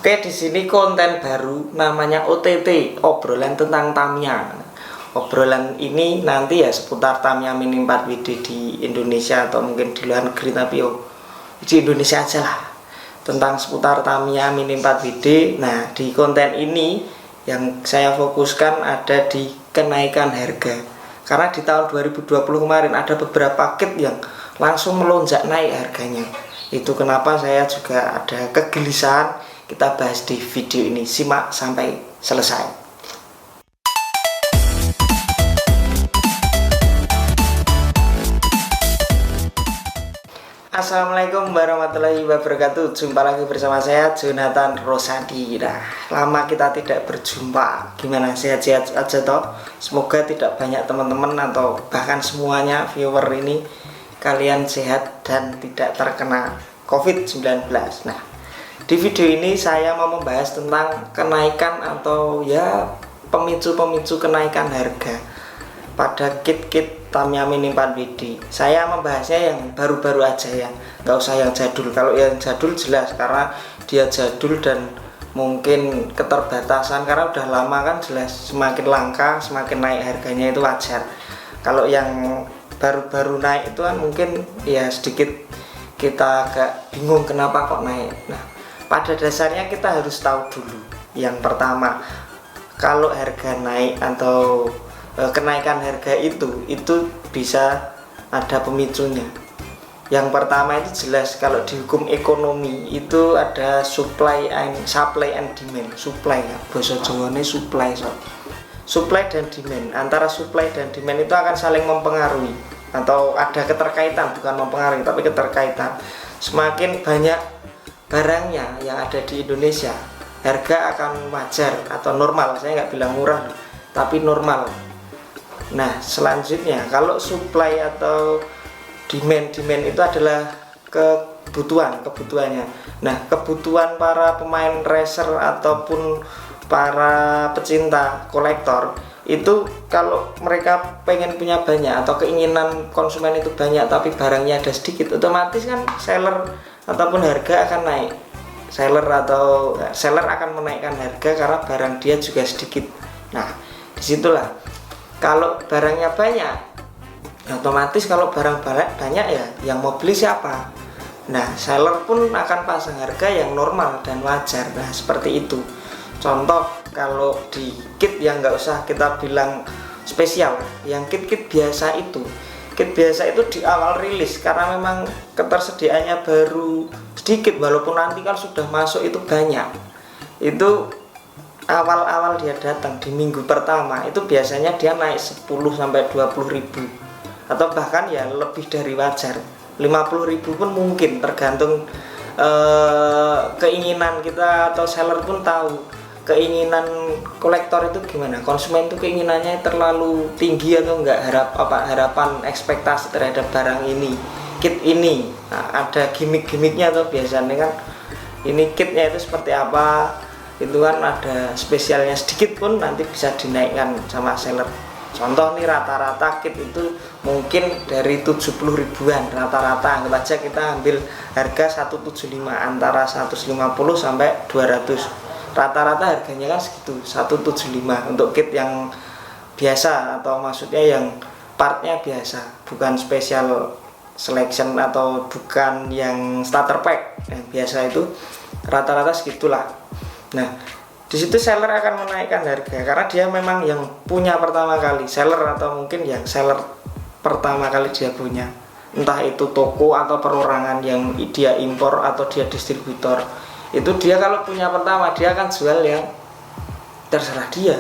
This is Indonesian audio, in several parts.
Oke, di sini konten baru namanya OTT, obrolan tentang Tamiya. Obrolan ini nanti ya seputar Tamiya Mini 4WD di Indonesia atau mungkin di luar negeri, tapi di Indonesia aja lah. Tentang seputar Tamiya Mini 4WD. Nah, di konten ini yang saya fokuskan ada di kenaikan harga. Karena di tahun 2020 kemarin ada beberapa kit yang langsung melonjak naik harganya. Itu kenapa saya juga ada kegelisahan. Kita bahas di video ini, simak sampai selesai. Assalamualaikum warahmatullahi wabarakatuh. Jumpa lagi bersama saya, Jonathan Rosadi. Nah, lama kita tidak berjumpa. Gimana, sehat-sehat aja toh? Semoga tidak banyak teman-teman atau bahkan semuanya viewer ini kalian sehat dan tidak terkena COVID-19. Nah, di video ini saya mau membahas tentang kenaikan atau ya pemicu-pemicu kenaikan harga pada kit-kit Tamiya Mini 4WD. Saya membahasnya yang baru-baru aja ya, nggak usah yang jadul. Kalau yang jadul jelas karena dia jadul dan mungkin keterbatasan karena udah lama kan, jelas semakin langka semakin naik harganya, itu wajar. Kalau yang baru-baru naik itu kan mungkin ya sedikit kita agak bingung kenapa kok naik. Nah, pada dasarnya kita harus tahu dulu. Yang pertama, kalau harga naik atau kenaikan harga itu bisa ada pemicunya. Yang pertama itu jelas kalau di hukum ekonomi itu ada supply and demand. Supply ya, bahasa Jawane supply so. Supply dan demand. Antara supply dan demand itu akan saling mempengaruhi atau ada keterkaitan, bukan mempengaruhi tapi keterkaitan. Semakin banyak barangnya yang ada di Indonesia, harga akan wajar atau normal. Saya nggak bilang murah, tapi normal. Nah, selanjutnya kalau supply atau demand itu adalah kebutuhannya. Nah, kebutuhan para pemain racer ataupun para pecinta kolektor itu, kalau mereka pengen punya banyak atau keinginan konsumen itu banyak tapi barangnya ada sedikit, otomatis kan seller ataupun harga akan naik. Seller akan menaikkan harga karena barang dia juga sedikit. Nah, disitulah kalau barangnya banyak, otomatis kalau barang banyak ya yang mau beli siapa? Nah, seller pun akan pasang harga yang normal dan wajar. Nah, seperti itu. Contoh kalau di kit yang nggak usah kita bilang spesial, yang kit-kit biasa itu. Kit biasa itu di awal rilis karena memang ketersediaannya baru sedikit, walaupun nanti kalau sudah masuk itu banyak. Itu awal-awal dia datang di minggu pertama itu biasanya dia naik 10 sampai 20 ribu atau bahkan ya lebih dari wajar. 50 ribu pun mungkin, tergantung keinginan kita, atau seller pun tahu keinginan kolektor itu gimana. Konsumen itu keinginannya terlalu tinggi atau enggak, harapan ekspektasi terhadap barang ini, kit ini. Nah, ada gimmick-gimmicknya tuh biasanya kan, ini kitnya itu seperti apa, itu kan ada spesialnya sedikit pun nanti bisa dinaikkan sama seller. Contoh nih, rata-rata kit itu mungkin dari 70 ribuan rata-rata, anggap aja kita ambil harga 175, antara 150 sampai 200. Rata-rata harganya kan segitu, 175 untuk kit yang biasa, atau maksudnya yang partnya biasa, bukan special selection atau bukan yang starter pack. Yang biasa itu rata-rata segitulah. Nah, di situ seller akan menaikkan harga karena dia memang yang punya pertama kali, seller atau mungkin yang seller pertama kali dia punya, entah itu toko atau perorangan yang dia impor atau dia distributor. Itu dia kalau punya pertama, dia akan jual yang terserah dia.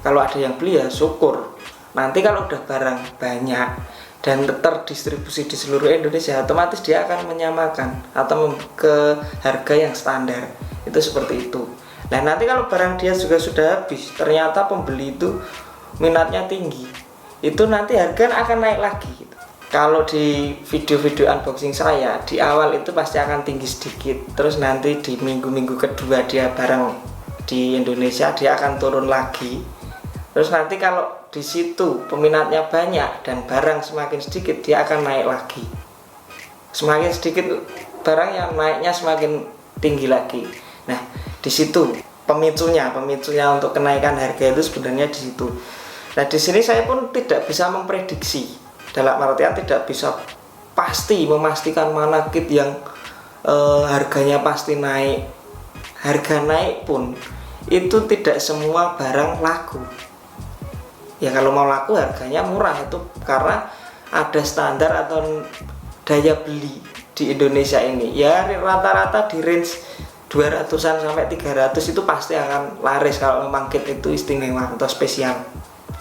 Kalau ada yang beli ya syukur. Nanti kalau udah barang banyak dan terdistribusi di seluruh Indonesia, otomatis dia akan menyamakan atau ke harga yang standar. Itu seperti itu. Nah, nanti kalau barang dia juga sudah habis, ternyata pembeli itu minatnya tinggi, itu nanti harga akan naik lagi gitu. Kalau di video-video unboxing saya di awal itu pasti akan tinggi sedikit, terus nanti di minggu-minggu kedua dia barang di Indonesia dia akan turun lagi. Terus nanti kalau di situ peminatnya banyak dan barang semakin sedikit, dia akan naik lagi. Semakin sedikit barang yang naiknya semakin tinggi lagi. Nah, Di situ pemicunya untuk kenaikan harga itu sebenarnya di situ. Nah, di sini saya pun tidak bisa memprediksi, dalam artian tidak bisa pasti memastikan mana kit yang harganya pasti naik. Harga naik pun itu tidak semua barang laku. Ya kalau mau laku harganya murah, itu karena ada standar atau daya beli di Indonesia ini. Ya rata-rata di range 200-an sampai 300 itu pasti akan laris kalau memang kit itu istimewa atau spesial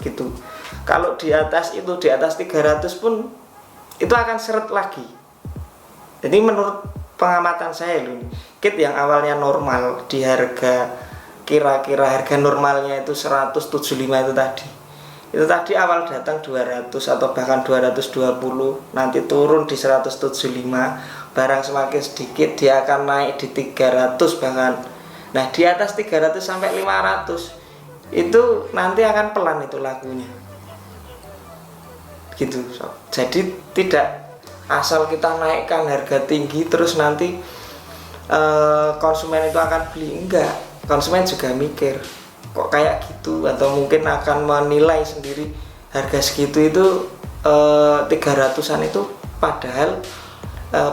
gitu. Kalau di atas itu, di atas 300 pun itu akan seret lagi. Jadi menurut pengamatan saya loh, kit yang awalnya normal di harga kira-kira harga normalnya itu 175 itu tadi awal datang 200 atau bahkan 220, nanti turun di 175, barang semakin sedikit dia akan naik di 300 bahkan. Nah, di atas 300 sampai 500 itu nanti akan pelan itu lakunya. Gitu. Jadi tidak asal kita naikkan harga tinggi terus nanti konsumen itu akan beli, enggak. Konsumen juga mikir, kok kayak gitu, atau mungkin akan menilai sendiri harga segitu itu 300-an itu padahal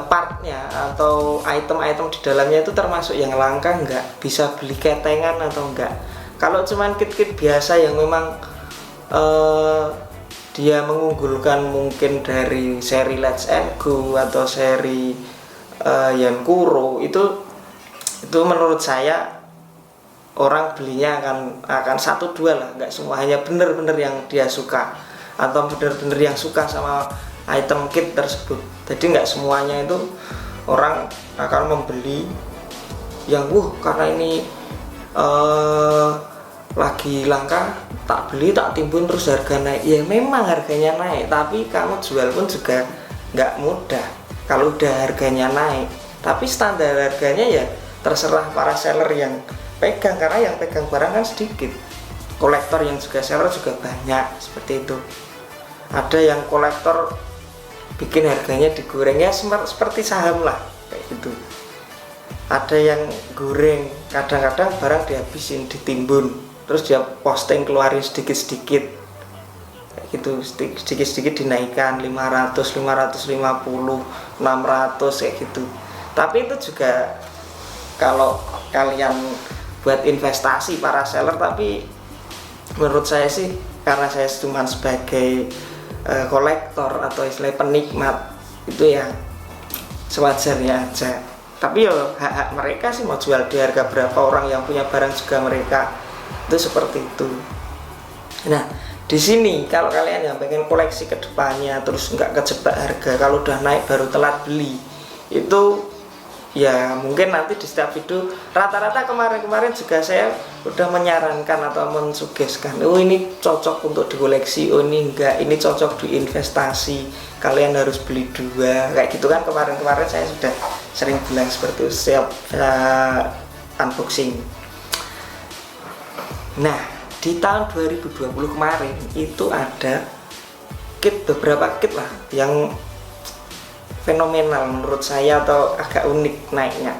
partnya atau item-item di dalamnya itu termasuk yang langka enggak, bisa beli ketengan atau enggak. Kalau cuman kit-kit biasa yang memang dia mengunggulkan mungkin dari seri Let's and Go atau seri Yankuro, itu menurut saya orang belinya akan 1-2 lah, nggak semua hanya bener-bener yang dia suka atau bener-bener yang suka sama item kit tersebut. Jadi nggak semuanya itu orang akan membeli yang karena ini lagi langka, tak beli, tak timbun terus harga naik. Ya memang harganya naik, tapi kamu jual pun juga nggak mudah kalau udah harganya naik. Tapi standar harganya ya terserah para seller yang pegang, karena yang pegang barang kan sedikit. Kolektor yang juga seller juga banyak, seperti itu. Ada yang kolektor bikin harganya digoreng, ya seperti saham lah kayak gitu. Ada yang goreng, kadang-kadang barang dihabisin, ditimbun, terus dia posting keluarin sedikit-sedikit kayak gitu, sedikit-sedikit dinaikkan 500, 550, 600 kayak gitu. Tapi itu juga kalau kalian buat investasi para seller, tapi menurut saya sih karena saya cuma sebagai kolektor atau istilah penikmat, itu ya sewajarnya aja. Tapi ya hak-hak mereka sih mau jual di harga berapa, orang yang punya barang juga mereka, itu seperti itu. Nah, di sini kalau kalian yang pengen koleksi ke depannya terus nggak kejebak harga, kalau udah naik baru telat beli, itu ya mungkin nanti di setiap video rata-rata kemarin juga saya udah menyarankan atau mensugeskan, oh ini cocok untuk dikoleksi, oh ini enggak, ini cocok diinvestasi, kalian harus beli 2 kayak gitu kan. Kemarin saya sudah sering bilang seperti itu setiap unboxing. Nah, di tahun 2020 kemarin itu ada beberapa kit lah yang fenomenal menurut saya atau agak unik naiknya.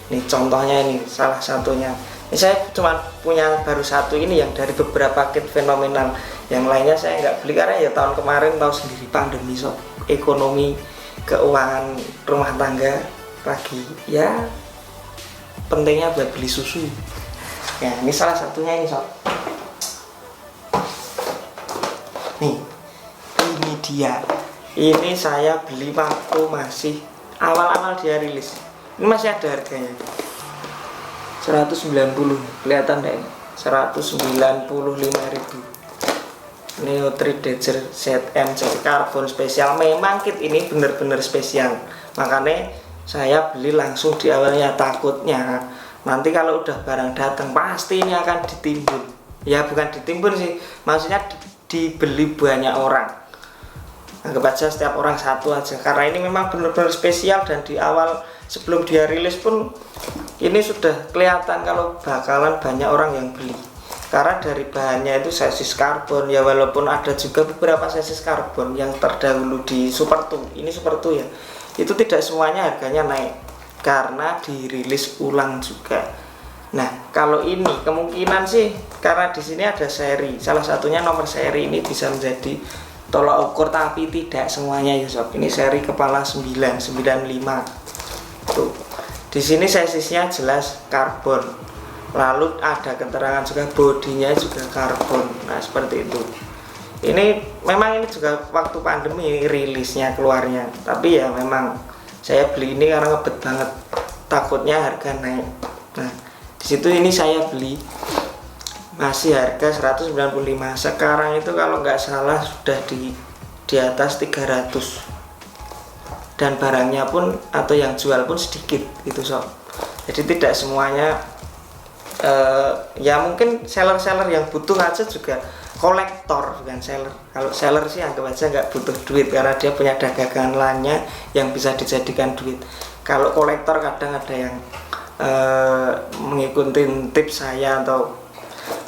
Ini contohnya, ini salah satunya. Ini saya cuma punya baru satu ini yang dari beberapa kit fenomenal. Yang lainnya saya nggak beli karena ya tahun kemarin tahu sendiri pandemi, ekonomi keuangan rumah tangga lagi ya pentingnya buat beli susu. Ya ini salah satunya ini sob. Nih, ini dia. Ini saya beli waktu masih awal-awal dia rilis. Ini masih ada harganya. 190, kelihatan deh. 195.000. Neo 3 Danger ZM karbon spesial. Memang kit ini benar-benar spesial. Makanya saya beli langsung di awalnya, takutnya nanti kalau udah barang datang pasti ini akan ditimbun. Ya bukan ditimbun sih, maksudnya dibeli banyak orang. Anggap aja setiap orang satu aja, karena ini memang benar-benar spesial. Dan di awal sebelum dia rilis pun ini sudah kelihatan kalau bakalan banyak orang yang beli, karena dari bahannya itu sasis karbon ya, walaupun ada juga beberapa sasis karbon yang terdahulu di Super 2, ini Super 2 ya, itu tidak semuanya harganya naik karena dirilis ulang juga. Nah, Kalau ini kemungkinan sih karena di sini ada seri, salah satunya nomor seri ini bisa menjadi tolak ukur, tapi tidak semuanya ya sob. Ini seri kepala 995 tuh. Di sini sesisnya jelas karbon, lalu ada keterangan juga bodinya juga karbon. Nah seperti itu. Ini memang ini juga waktu pandemi rilisnya keluarnya, tapi ya memang saya beli ini karena ngebet banget, takutnya harga naik. Nah di situ ini saya beli masih harga 195. Sekarang itu kalau nggak salah sudah di atas 300, dan barangnya pun atau yang jual pun sedikit gitu sob. Jadi tidak semuanya ya mungkin seller-seller yang butuh aja juga kolektor, bukan seller. Kalau seller sih anggap aja nggak butuh duit karena dia punya dagangan lainnya yang bisa dijadikan duit. Kalau kolektor kadang ada yang mengikuti tips saya atau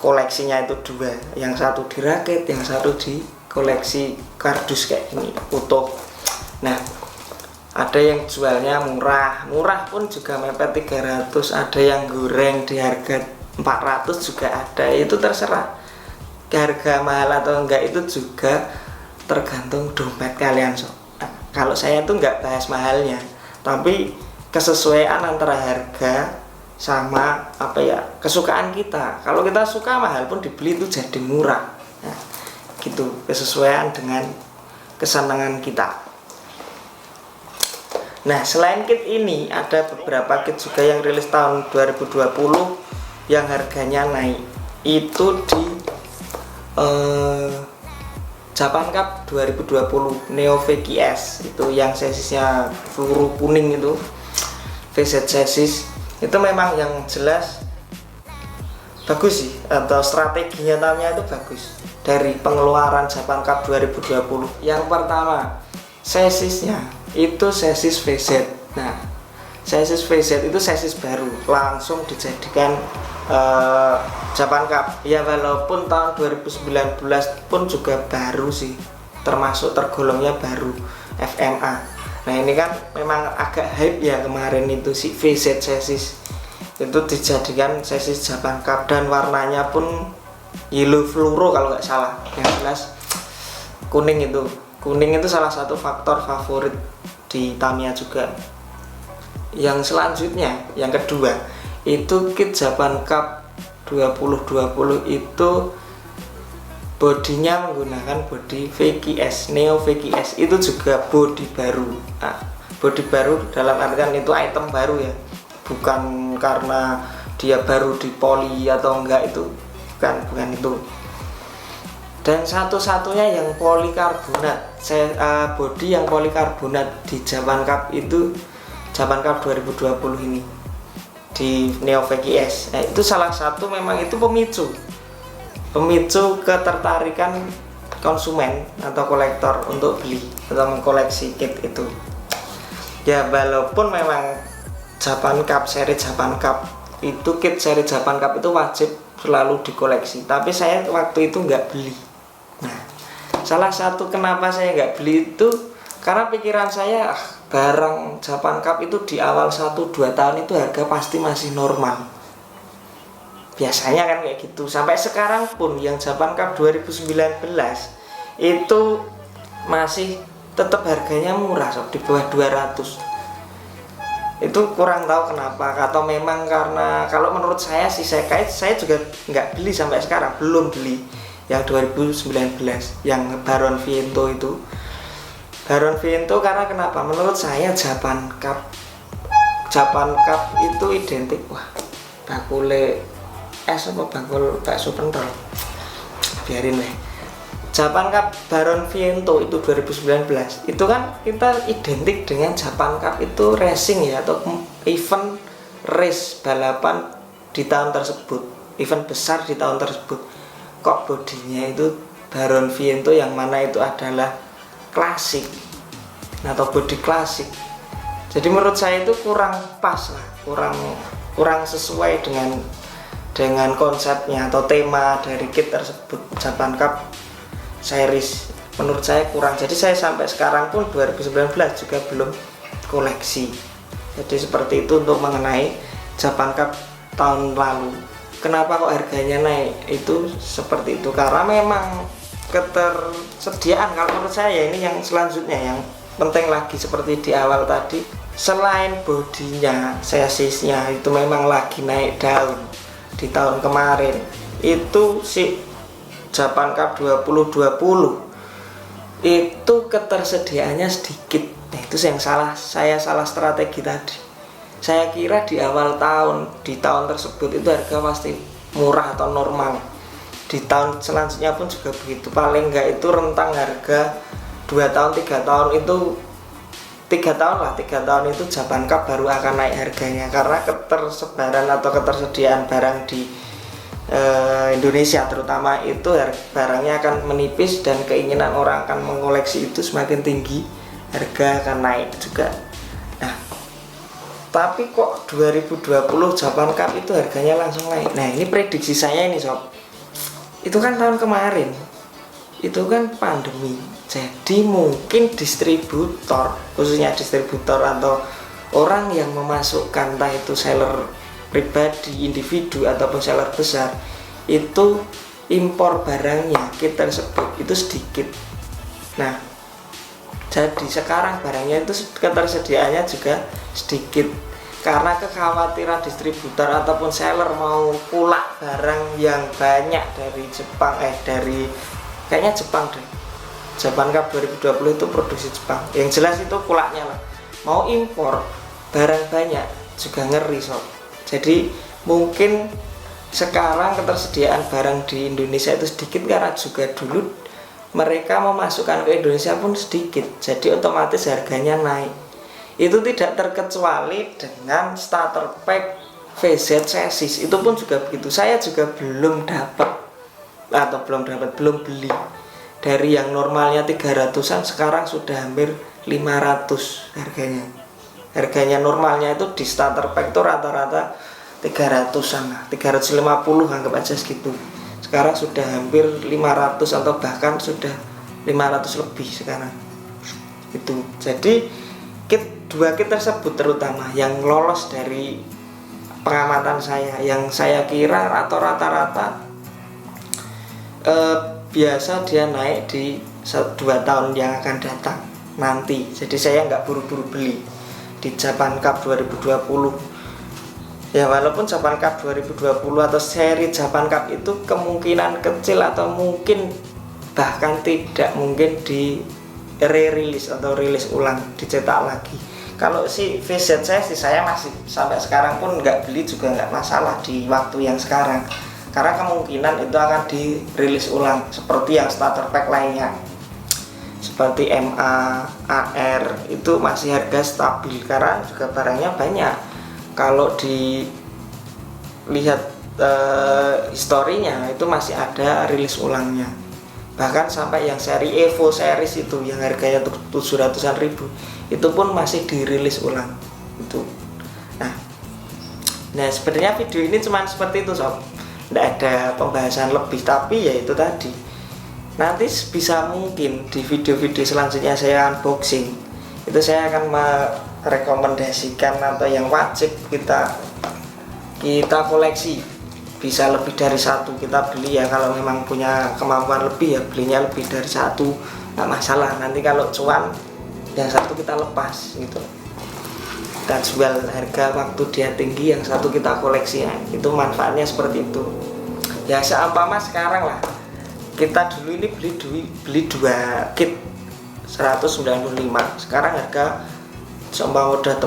koleksinya itu dua, yang satu dirakit, yang satu di koleksi kardus kayak ini utuh. Nah ada yang jualnya murah pun juga mepet 300, ada yang goreng di harga 400 juga ada. Itu terserah harga mahal atau enggak, itu juga tergantung dompet kalian sob. Nah, kalau saya tuh nggak bahas mahalnya, tapi kesesuaian antara harga sama apa ya kesukaan kita. Kalau kita suka mahal pun dibeli itu jadi murah. Nah, gitu, kesesuaian dengan kesenangan kita. Nah selain kit ini ada beberapa kit juga yang rilis tahun 2020 yang harganya naik. Itu di Japan Cup 2020 Neo VGS, itu yang sesisnya peluru kuning itu VZ chassis. Itu memang yang jelas bagus sih, atau strateginya tahunnya itu bagus dari pengeluaran Japan Cup 2020. Yang pertama sesisnya itu sesis VZ. Nah sesis VZ itu sesis baru, langsung dijadikan Japan Cup ya, walaupun tahun 2019 pun juga baru sih, termasuk tergolongnya baru FMA. Nah ini kan memang agak hype ya kemarin itu si VZ sesis itu dijadikan sesis Japan Cup, dan warnanya pun yellow fluoro kalau nggak salah. Yang jelas kuning itu salah satu faktor favorit di Tamiya juga. Yang selanjutnya, yang kedua itu kit Japan Cup 2020 itu bodinya menggunakan bodi VGS, Neo VGS. Itu juga bodi baru. Nah, bodi baru dalam artian itu item baru ya, bukan karena dia baru dipoli atau enggak, itu bukan itu. Dan satu-satunya yang polikarbonat, bodi yang polikarbonat di Japan Cup itu Japan Cup 2020 ini di Neo VGS. Nah, itu salah satu memang itu pemicu ketertarikan konsumen atau kolektor untuk beli atau mengkoleksi kit itu. Ya walaupun memang Japan Cup, seri Japan Cup itu, kit seri Japan Cup itu wajib selalu dikoleksi, tapi saya waktu itu nggak beli. Nah, salah satu kenapa saya nggak beli itu karena pikiran saya barang Japan Cup itu di awal 1-2 tahun itu harga pasti masih normal. Biasanya kan kayak gitu. Sampai sekarang pun yang Japan Cup 2019 itu masih tetap harganya murah sob, di bawah 200. Itu kurang tahu kenapa, atau memang karena kalau menurut saya sih saya juga nggak beli sampai sekarang, belum beli yang 2019 yang Baron Viento itu. Baron Viento karena kenapa? Menurut saya Japan Cup itu identik, wah bakule es apa bakul bakso pentol, biarin deh. Japan Cup Baron Viento itu 2019 itu kan kita identik dengan Japan Cup itu racing ya, atau event race balapan di tahun tersebut, event besar di tahun tersebut. Kok bodinya itu Baron Viento yang mana itu adalah klasik atau body klasik. Jadi menurut saya itu kurang pas lah, kurang sesuai dengan konsepnya atau tema dari kit tersebut. Japan Cup series menurut saya kurang, jadi saya sampai sekarang pun 2019 juga belum koleksi. Jadi seperti itu untuk mengenai Japan Cup tahun lalu. kenapa kok harganya naik itu seperti itu, karena memang ketersediaan. Kalau menurut saya ini yang selanjutnya yang penting lagi seperti di awal tadi, selain bodinya, chassisnya itu memang lagi naik daun di tahun kemarin, itu si Japan Cup 2020 itu ketersediaannya sedikit. Nah, itu yang saya salah strategi tadi. Saya kira di awal tahun, di tahun tersebut itu harga pasti murah atau normal. Di tahun selanjutnya pun juga begitu. Paling enggak itu rentang harga 2 tahun, 3 tahun itu 3 tahun lah, 3 tahun itu Japan Cup baru akan naik harganya, karena ketersebaran atau ketersediaan barang di Indonesia terutama itu barangnya akan menipis dan keinginan orang akan mengoleksi itu semakin tinggi, harga akan naik juga. Nah, tapi kok 2020 Japan Cup itu harganya langsung naik. Nah, ini prediksi saya ini sob, itu kan tahun kemarin itu kan pandemi, jadi mungkin distributor, khususnya distributor atau orang yang memasukkan, entah itu seller pribadi, individu ataupun seller besar, itu impor barangnya kita tersebut itu sedikit. Nah, jadi sekarang barangnya itu ketersediaannya juga sedikit, karena kekhawatiran distributor ataupun seller mau pulak barang yang banyak dari Jepang, dari kayaknya Jepang deh, Japan Cup 2020 itu produksi Jepang, yang jelas itu pulaknya lah, mau impor barang banyak juga ngeri sob. Jadi mungkin sekarang ketersediaan barang di Indonesia itu sedikit karena juga dulu mereka memasukkan ke Indonesia pun sedikit, jadi otomatis harganya naik. Itu tidak terkecuali dengan starter pack VZ chassis, itu pun juga begitu. Saya juga belum beli. Dari yang normalnya 300-an sekarang sudah hampir 500 harganya. Harganya normalnya itu di starter pack itu rata-rata 300-an lah, 350 anggap aja segitu. Sekarang sudah hampir 500 atau bahkan sudah 500 lebih sekarang. Itu. Jadi dua kit tersebut terutama yang lolos dari pengamatan saya, yang saya kira atau rata-rata biasa dia naik di 2 tahun yang akan datang nanti. Jadi saya nggak buru-buru beli di Japan Cup 2020 ya, walaupun Japan Cup 2020 atau seri Japan Cup itu kemungkinan kecil atau mungkin bahkan tidak mungkin di re-release atau rilis ulang, dicetak lagi. Kalau si VZ saya masih sampai sekarang pun nggak beli juga nggak masalah di waktu yang sekarang, karena kemungkinan itu akan dirilis ulang seperti yang starter pack lainnya seperti MA, AR itu masih harga stabil karena juga barangnya banyak. Kalau dilihat historinya itu masih ada rilis ulangnya, bahkan sampai yang seri Evo series itu yang harganya 700-an ribu itu pun masih dirilis ulang itu. Nah sebenarnya video ini cuma seperti itu sob, tidak ada pembahasan lebih, tapi ya itu tadi, nanti bisa mungkin di video-video selanjutnya saya unboxing itu saya akan merekomendasikan atau yang wajib kita koleksi, bisa lebih dari satu kita beli ya. Kalau memang punya kemampuan lebih ya belinya lebih dari satu, nggak masalah. Nanti kalau cuan yang satu kita lepas gitu, kita jual harga waktu dia tinggi, yang satu kita koleksi ya. Itu manfaatnya seperti itu ya. Seumpama sekarang lah kita dulu ini beli 2 kit 195, sekarang harga seumpama udah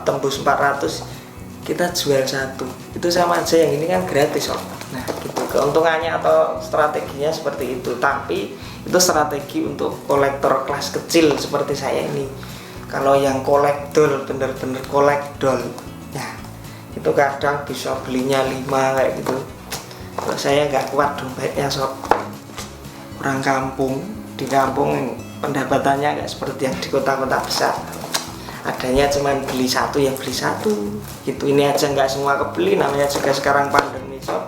tembus 400, kita jual satu, itu sama aja, yang ini kan gratis. Nah gitu keuntungannya atau strateginya seperti itu. Tapi itu strategi untuk kolektor kelas kecil seperti saya ini. Kalau yang kolektor bener-bener kolektor, nah itu kadang bisa belinya 5 kayak gitu. Kalau saya nggak kuat dompetnya sob, orang kampung, di kampung pendapatannya nggak seperti yang di kota-kota besar, adanya cuman beli satu ya beli satu gitu. Ini aja nggak semua kebeli, namanya juga sekarang pandemi sob.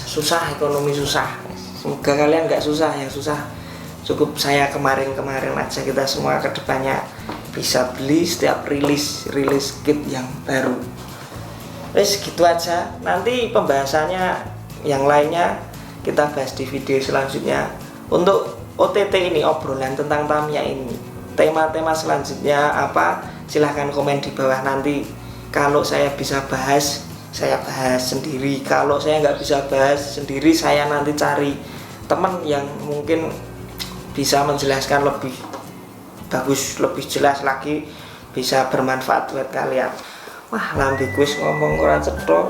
Susah, ekonomi susah. Semoga kalian nggak susah, yang susah cukup saya kemarin aja. Kita semua kedepannya bisa beli setiap rilis kit yang baru. Wes gitu aja, nanti pembahasannya yang lainnya kita bahas di video selanjutnya. Untuk OTT ini, obrolan tentang Tamiya ini, tema-tema selanjutnya apa, silahkan komen di bawah. Nanti kalau saya bisa bahas, saya bahas sendiri. Kalau saya nggak bisa bahas sendiri, saya nanti cari teman yang mungkin bisa menjelaskan lebih bagus, lebih jelas lagi, bisa bermanfaat buat kalian. Wah, lambe kuis ngomong ora cetha,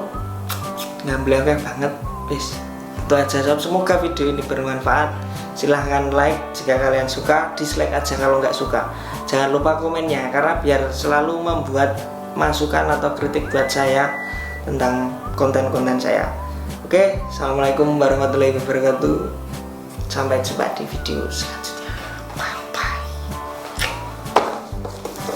ngamblangnya banget. Wis, itu aja sob. Semoga video ini bermanfaat. Silahkan like jika kalian suka, dislike aja kalau nggak suka. Jangan lupa komennya, karena biar selalu membuat masukan atau kritik buat saya tentang konten-konten saya. Oke, assalamualaikum warahmatullahi wabarakatuh. Sampai jumpa di video selanjutnya.